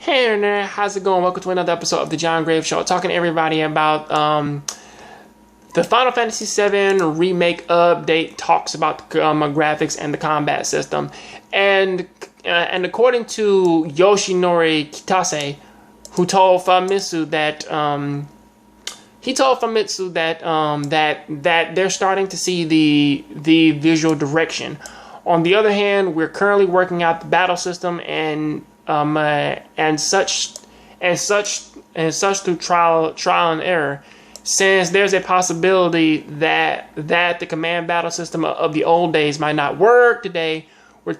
Hey Internet, how's it going? Welcome to another episode of the Jongravesshow. Talking to everybody about the Final Fantasy VII Remake update. Talks about the graphics and the combat system. And according to Yoshinori Kitase, who told Famitsu that they're starting to see the visual direction. On the other hand, we're currently working out the battle system and such through trial and error. Since there's a possibility that the command battle system of the old days might not work today, we're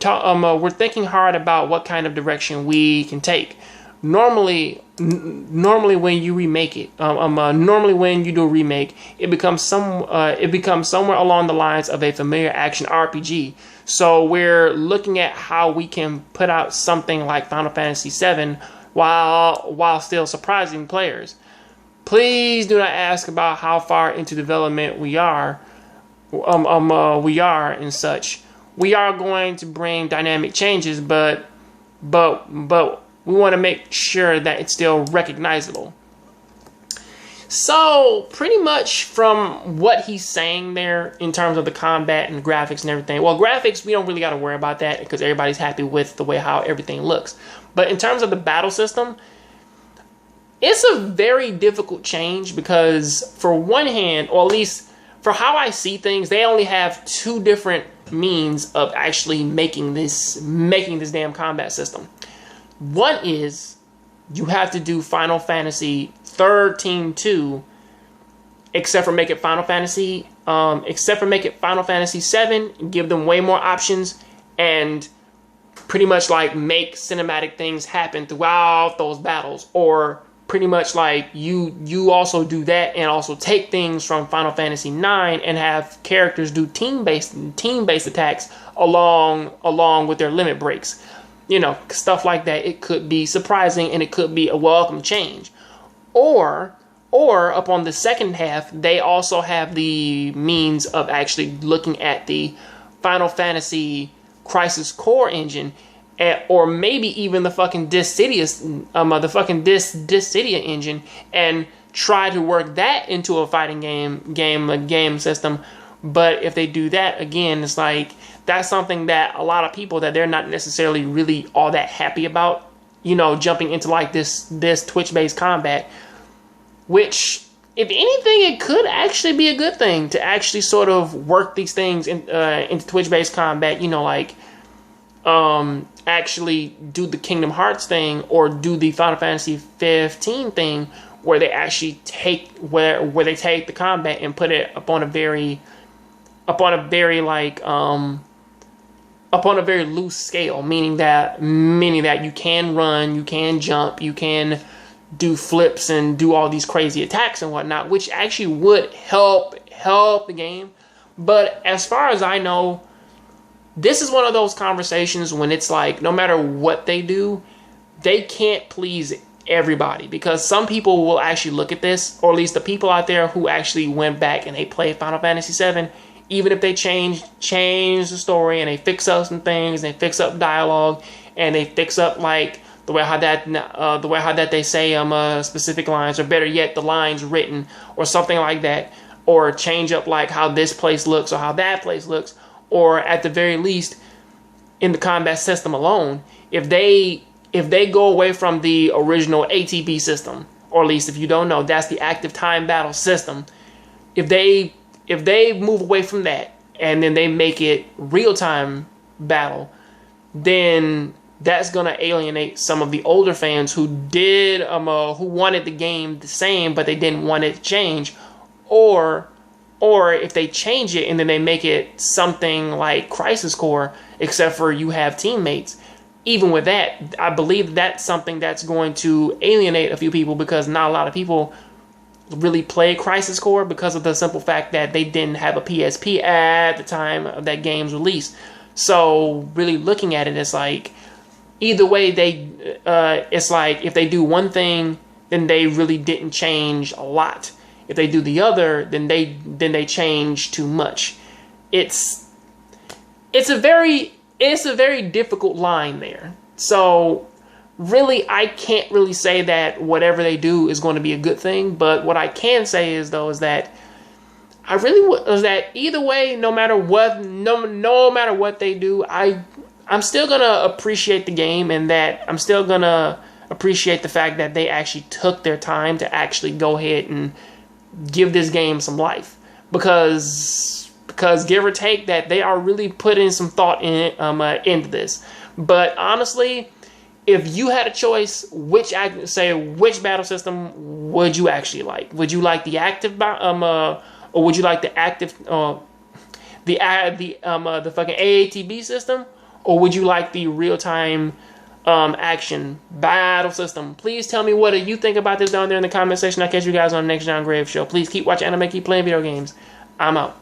thinking hard about what kind of direction we can take. Normally when you remake it, normally when you do a remake, it becomes somewhere along the lines of a familiar action RPG. So we're looking at how we can put out something like Final Fantasy VII while still surprising players. Please do not ask about how far into development we are and such. We are going to bring dynamic changes, but we want to make sure that it's still recognizable. So, pretty much from what he's saying there in terms of the combat and graphics and everything. Well, graphics, we don't really got to worry about that because everybody's happy with the way how everything looks. But in terms of the battle system, it's a very difficult change because for one hand, or at least for how I see things, they only have two different means of actually making this damn combat system. One is you have to do Final Fantasy 13-2, except for make it Final Fantasy 7, give them way more options and pretty much like make cinematic things happen throughout those battles, or pretty much like you also do that and also take things from Final Fantasy 9 and have characters do team-based attacks along with their limit breaks. You know, stuff like that. It could be surprising and it could be a welcome change. Or upon the second half, they also have the means of actually looking at the Final Fantasy Crisis Core engine, or maybe even the fucking Dissidia engine, and try to work that into a fighting game system. But if they do that, again, it's like that's something that a lot of people that they're not necessarily really all that happy about, you know, jumping into like this Twitch-based combat, which, if anything, it could actually be a good thing to actually sort of work these things into Twitch-based combat, you know, like actually do the Kingdom Hearts thing or do the Final Fantasy 15 thing where they actually take where they take the combat and put it upon a very loose scale, meaning that you can run, you can jump, you can do flips and do all these crazy attacks and whatnot, which actually would help the game. But as far as I know, this is one of those conversations when it's like, no matter what they do, they can't please everybody, because some people will actually look at this, or at least the people out there who actually went back and they played Final Fantasy VII, even if they change the story and they fix up some things, they fix up dialogue, and they fix up like the way how that they say specific lines, or better yet, the lines written or something like that, or change up like how this place looks or how that place looks, or at the very least in the combat system alone, if they go away from the original ATB system, or at least if you don't know, that's the active time battle system. If they move away from that and then they make it real-time battle, then that's gonna alienate some of the older fans who wanted the game the same but they didn't want it to change, or if they change it and then they make it something like Crisis Core, except for you have teammates. Even with that, I believe that's something that's going to alienate a few people, because not a lot of people really play Crisis Core because of the simple fact that they didn't have a PSP at the time of that game's release. So really looking at it, it's like either way it's like if they do one thing, then they really didn't change a lot. If they do the other, then they change too much. It's a very difficult line there. So really, I can't really say that whatever they do is going to be a good thing. But what I can say is though is that I really was that either way, no matter what, no matter what they do, I'm still gonna appreciate the game, and that I'm still gonna appreciate the fact that they actually took their time to actually go ahead and give this game some life, because give or take that they are really putting some thought into this. But honestly, if you had a choice, which battle system would you actually like? Would you like the active or would you like the active the fucking AATB system, or would you like the real-time action battle system? Please tell me what you think about this down there in the comment section. I'll catch you guys on the next Jongravesshow. Please keep watching anime, keep playing video games. I'm out.